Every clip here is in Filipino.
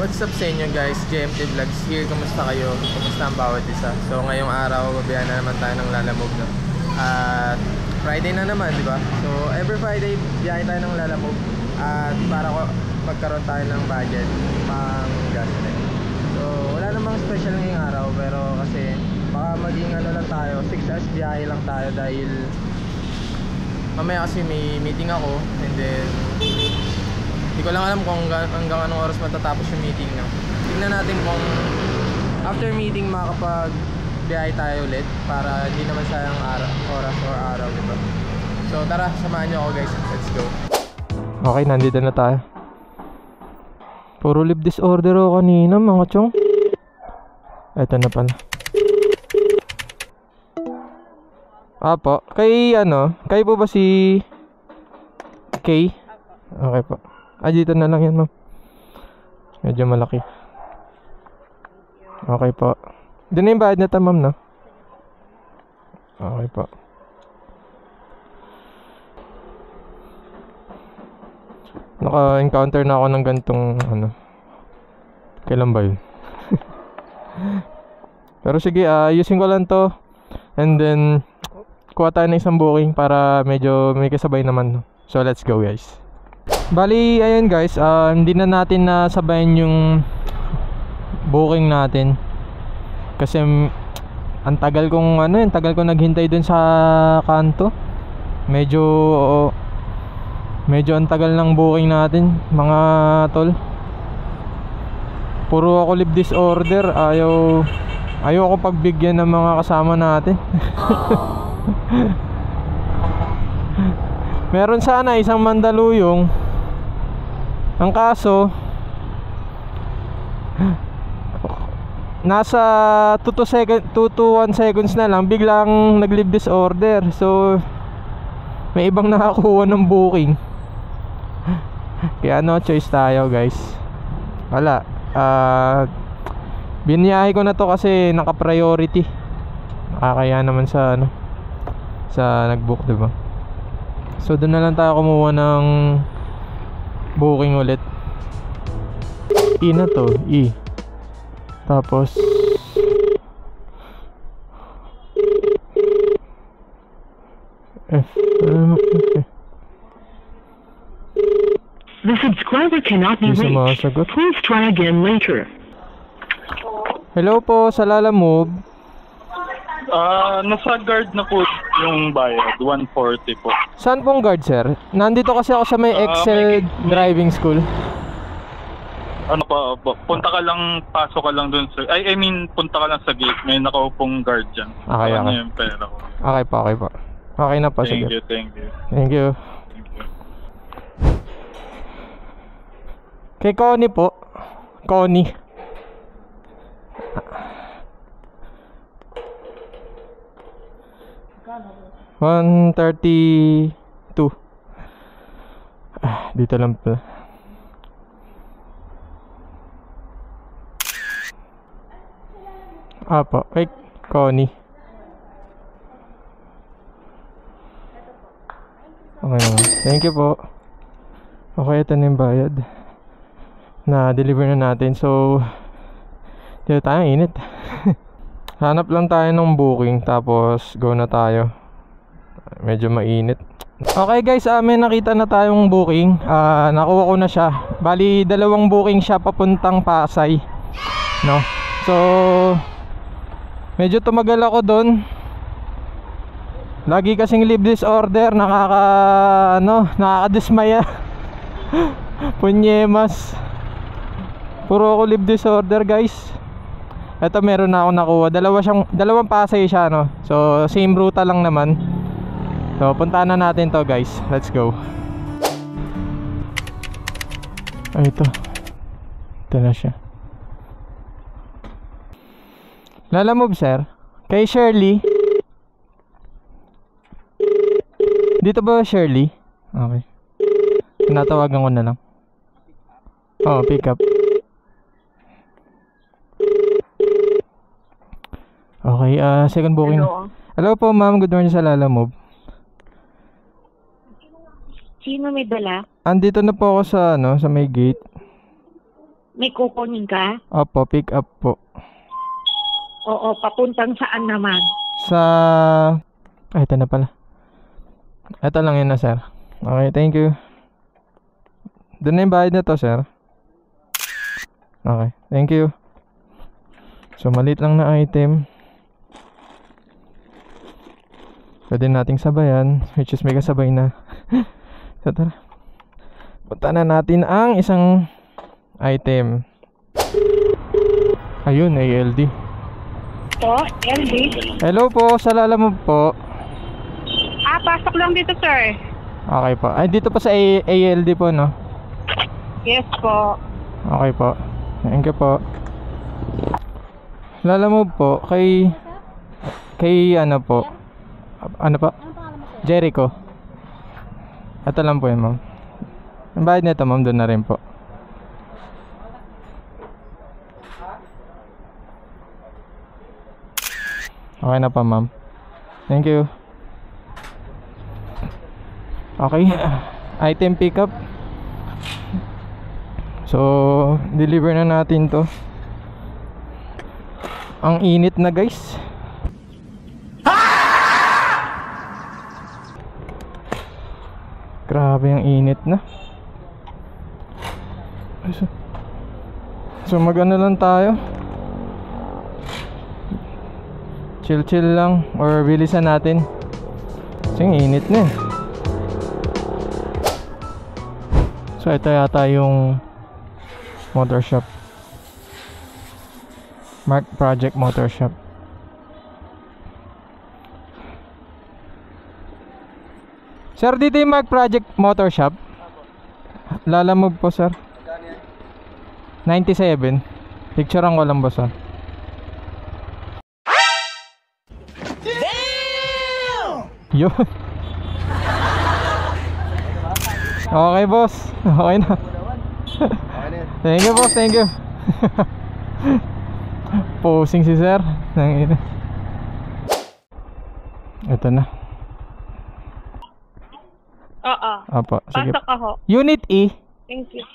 What's up sa inyo guys, GMT Vlogs here. Kumusta kayo? Kumusta ang bawat isa? So ngayong araw, babiyahan na naman tayo ng Lalamove, no? At Friday na naman, di ba? So every Friday, biyahe tayo ng Lalamove. At para magkaroon tayo ng budget pang gasoline. So wala namang special ngayong araw, pero kasi baka maging ano lang tayo, 6 hours biyahe lang tayo dahil mamaya kasi may meeting ako. And then hindi ko lang alam kung hanggang anong oras matatapos yung meeting, no? Tingnan natin kung after meeting makakapag-biyahe tayo ulit para hindi naman sayang oras or araw, diba? So tara, samahan nyo ako guys. Let's go. Okay, nandito na tayo. Puro lip disorder ako kanina mga chong. Eto na pala. Apo, kayo po ba si Kay? Okay po. Dito na lang yan, ma'am. Medyo malaki. Okay po. Doon na yung bayad na ta, ma'am, no? Okay po. Naka-encounter na ako ng gantong, kailan ba yun? Pero sige, ayusin ko lang to. And then kuha tayo ng isang booking para medyo may kasabay naman, no? So let's go guys. Bali, ayun guys, hindi na natin nasabayan yung booking natin. Kasi ang tagal kong naghintay dun sa kanto. Medyo ang tagal ng booking natin, mga tol. Puro ako lip disorder, ayaw ako pagbigyan ng mga kasama natin. Meron sana isang Mandaluyong. Ang kaso nasa 2 to 1 seconds na lang biglang nag-leave disorder. So may ibang nakakuha ng booking. Kaya no choice tayo guys. Wala, biniyahe ko na to kasi naka-priority. Nakakaya naman sa sa nag-book, diba? So doon na lang tayo kumuha ng booking ulit. E na to, E. Tapos F. The subscriber cannot be reached. Please try again later. Hello po, sa Lalamove. Nasa guard na po yung bayad, 140 po. Saan pong guard, sir? Nandito kasi ako sa may Excel driving school. Ano pa, punta ka lang, pasok ka lang dun sa... I mean, punta ka lang sa gate, may nakaupong guard dyan. Okay, okay. Yung pera ko. Okay po. Okay na po, sige. Thank you. Thank you. Kay Connie po. Connie. $132. Dito lang pala. Apo, kay Connie. Okay naman. Thank you po. Okay, ito na yung bayad. Na-deliver na natin. So dito tayo, init. Hanap lang tayo ng booking, tapos go na tayo. Medyo mainit. Okay guys, may nakita na tayong booking. Nakuha ko na siya. Bali, 2 booking siya papuntang Pasay, no? So medyo tumagal ako doon. Lagi kasing leave disorder, nakakadismaya. Punyemas. Puro ako leave disorder guys. Ito meron na ako nakuha. Dalawang Pasay siya, no? So same ruta lang naman. So puntahan na natin to guys. Let's go. Ito na siya. Lalamove sir. Kay Shirley. Dito ba Shirley? Okay. Natawagan ko na lang. Pick up. Okay, second booking. Hello po ma'am, good morning sa Lalamove. Sino may dala? Andito na po ako sa sa may gate. May kukunin ka? Opo, pick up po. Oo, papuntang saan naman? Sa... Ay, ito na pala. Ito lang yun na, sir. Okay, thank you. Doon na yung bayad na to, sir. Okay, thank you. So, maliit lang na item. Pwede nating sabayan, which is may kasabay na. So, tara. Punta na natin ang isang item. Ayun, ALD. Po, LD? Hello po, sa Lalamove po. Pasok lang dito, sir. Okay po. Ay, dito pa sa ALD po, no? Yes po. Okay po. Thank you po. Lalamove po, kay ano po? Ano po? Jericho. Ito lang po yun, ma'am. Ang bayad nito, ma'am, doon na rin po. Okay na pa, ma'am. Thank you. Okay. Item pickup. So, deliver na natin to. Ang init na, guys. Grabe ang init na. So mag-ano lang tayo. Chill lang or bilisan natin. Kasi ang init na eh. So ito yata yung motor shop. Mark Project Motor Shop. Sir, dito yung Mark Project Motor Shop. Lalamove po, sir. 97. Picturean ko lang, boss, ah. Yun. Okay, boss. Okay na. Thank you, boss. Thank you. Posing si sir. Ito na. Oo. Apo, sige. Pasok ako. Unit E. Thank you.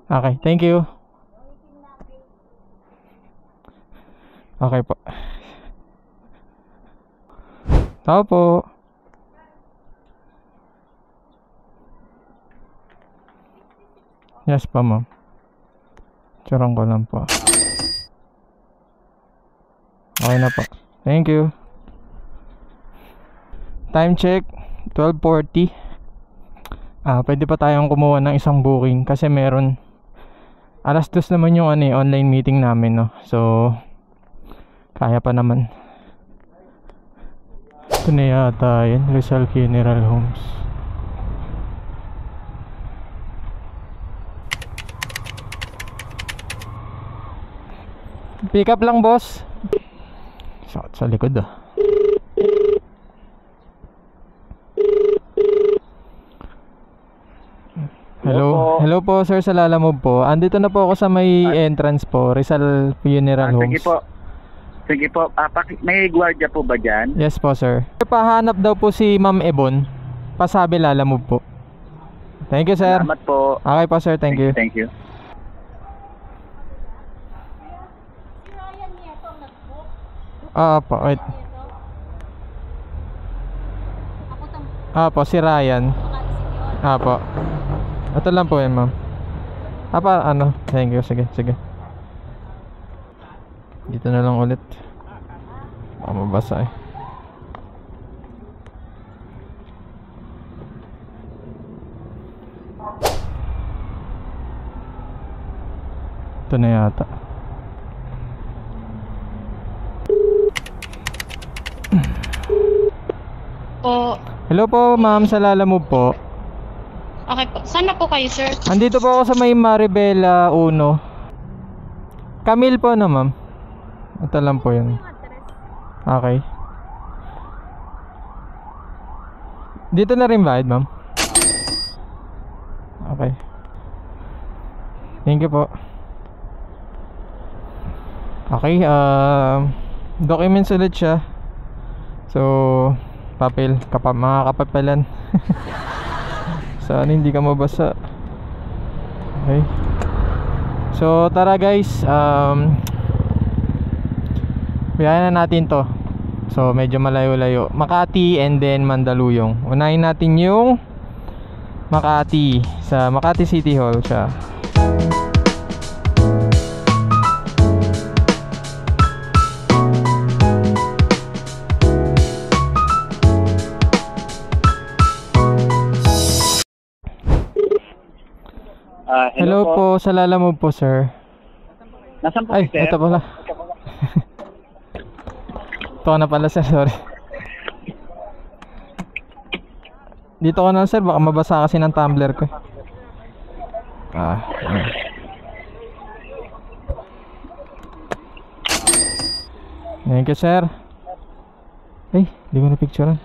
Okay, thank you. Okay po. Tao po. Yes pa, ma'am. Charang ko lang po. Okay na po. Thank you. Time check 12:40. Pwede pa tayong kumuha ng isang booking kasi meron 2:00 naman yung online meeting namin, no. So kaya pa naman. Ito na yata yun, Rizal Funeral Homes. Pick up lang, boss. Sakit sa likod, ah. Hello po, sir, sa Lalamove po. Andito na po ako sa may entrance po, Rizal Funeral Homes. Sige po. May gwardiya po ba dyan? Yes po, sir. Pahanap daw po si Ma'am Ebon. Pasabi Lalamove po. Thank you, sir. Salamat po. Okay po, sir. Thank you. Thank you. Po, wait. Po, si Ryan. Po. Ito lang po yan, ma'am. Ano? Thank you. Sige. Dito na lang ulit. Baka mabasa eh. Ito na yata. Po. Hello po, ma'am, sa Lalamove po. Okay po. Saan na po kayo, sir? Andito po ako sa may Maribela 1. Camille po na, ma'am. Ito lang po yun. Okay. Dito na rin bayad, ma'am. Okay. Thank you po. Okay, documents ulit siya. So, papel, mga kapapelan. Sana hindi ka mabasa. Okay. So tara guys, biyahe na natin to. So medyo malayo-layo, Makati and then Mandaluyong. Unahin natin yung Makati. Sa Makati City Hall siya. Hello po, sa Lalamove po sir. Nasaan po Ay, sir? ito pala. Ito ka na pala sir, sorry. Dito ko na sir, baka mabasa kasi ng tumbler ko. Ayan. Thank you sir. Ay, di ko na picturean.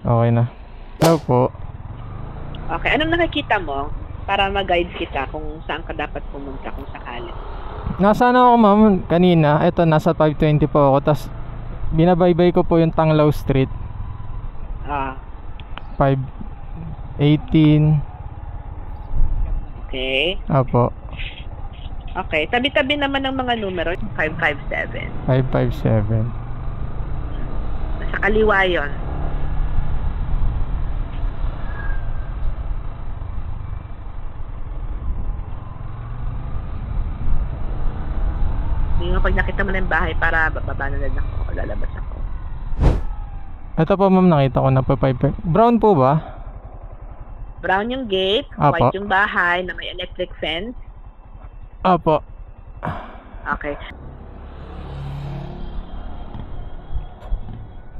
Okay na. Hello po. Okay, anong nakikita mo para mag-guide kita kung saan ka dapat pumunta kung sakali? Nasaan ako ma'am kanina? Ito, nasa 520 po ako. Tapos binabaybay ko po yung Tanglaw Street. 518. Okay. Apo. Okay, tabi-tabi naman ng mga numero, 557. 557. Nasa kaliwa yun. Hindi nga pag nakita mo na yung bahay para bababa na lang ako, lalabas ako. Ito po ma'am, nakita ko na po 5. Brown po ba? Brown yung gate, Apo. white yung bahay na may electric fence. Apo. Okay.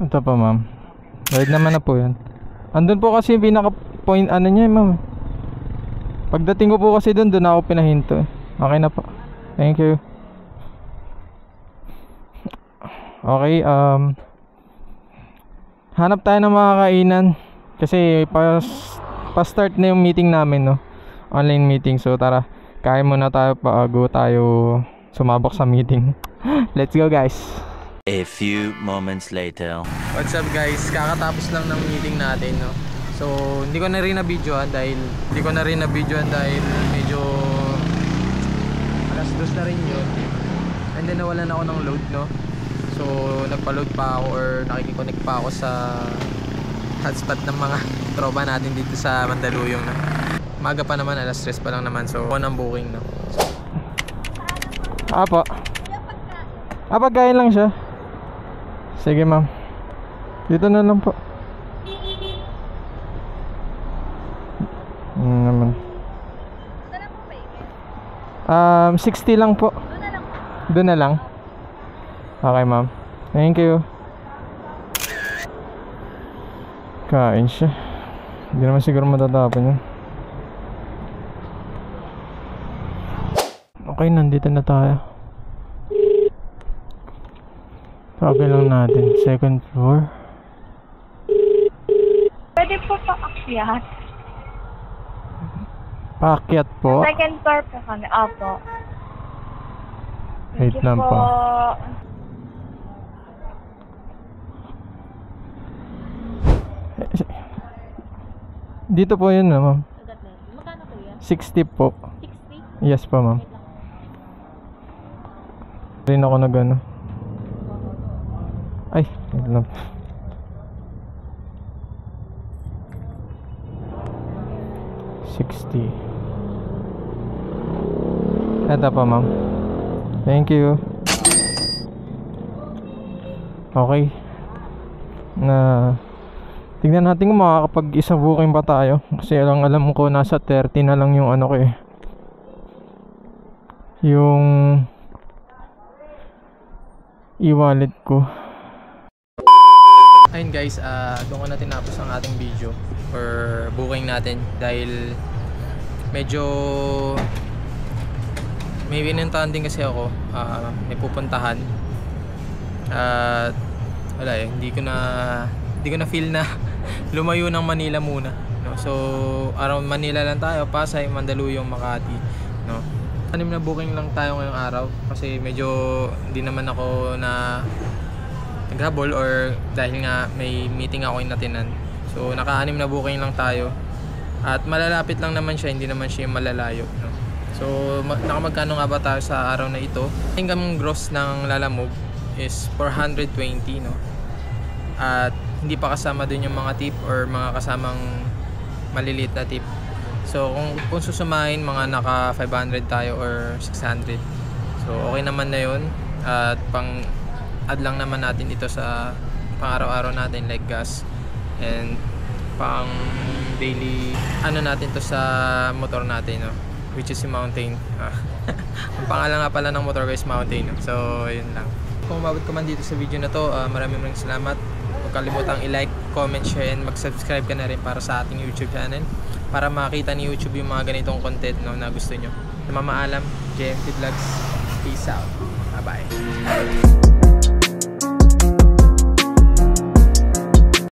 Ito po ma'am. Right naman na po yan. Andun po kasi yung pinaka point ano niya ma'am. Pagdating ko po kasi doon ako pinahinto. Okay na po. Thank you. Okay, hanap tayo ng mga kainan kasi pa-start na yung meeting namin, no? Online meeting. So tara, kain muna tayo bago tayo sumabak sa meeting. Let's go guys. A few moments later. What's up guys? Kakatapos lang ng meeting natin, no? So hindi ko na rin na-videoan dahil medyo alas 2 na rin yun. And then nawalan ako ng load, no? So nagpa-load pa ako or nakikiconnect pa ako sa hotspot ng mga tropa natin dito sa Mandaluyong, no? Maga pa naman, alas 3 pa lang naman. So ako ng booking, no? Apo. Pagkain lang siya. Sige ma'am. Dito na lang po. Naman. 60 lang po. Doon na lang. Okay ma'am. Thank you. Kain siya. Hindi naman siguro matatapon yun. Okay, nandito na tayo. Sabi lang natin, second floor. Pwede po paakyat. Paakyat po. Second floor po kami. Opo. Wait lang po. Dito po yun, ma'am. Magkano po yan? 60 po. 60? Yes po, ma'am. Rin ako na gano'n. Ay, wait lang. $60. Ito pa ma'am. Thank you. Okay. Tignan natin kung makakapag isang booking pa tayo. Kasi alam ko nasa 30 na lang yung ano ko eh. Yung e-wallet ko. Ayun guys, doon ko na tinapos ang ating video or booking natin dahil medyo may pinuntahan din kasi ako, may pupuntahan at wala eh, hindi ko na feel na lumayo ng Manila muna, no? So around Manila lang tayo, Pasay, Mandaluyong, Makati, no? Anim na booking lang tayo ngayong araw kasi medyo hindi naman ako na naghabol or dahil nga may meeting ako inatinan. So naka-6 na booking lang tayo. At malalapit lang naman siya, hindi naman siya malalayo, no? So nakamagkano nga ba tayo sa araw na ito? Income gross ng Lalamove is 420, no? At hindi pa kasama dun yung mga tip or mga kasamang maliliit na tip. So kung susumahin, mga naka 500 tayo or 600. So okay naman na yun. At pang add lang naman natin ito sa pang araw-araw natin like gas and pang daily ano natin to sa motor natin, no? Which is si Mountain. Ang pangalan nga pala ng motor ko is Mountain, no? So yun lang. Kung umabot ka man dito sa video na to, maraming salamat. Huwag kalimutang i-like, comment, share, and mag-subscribe ka na rin para sa ating YouTube channel para makita ni YouTube yung mga ganitong content, no, na gusto nyo. Namamaalam, JMT Vlogs. Peace out. Bye bye.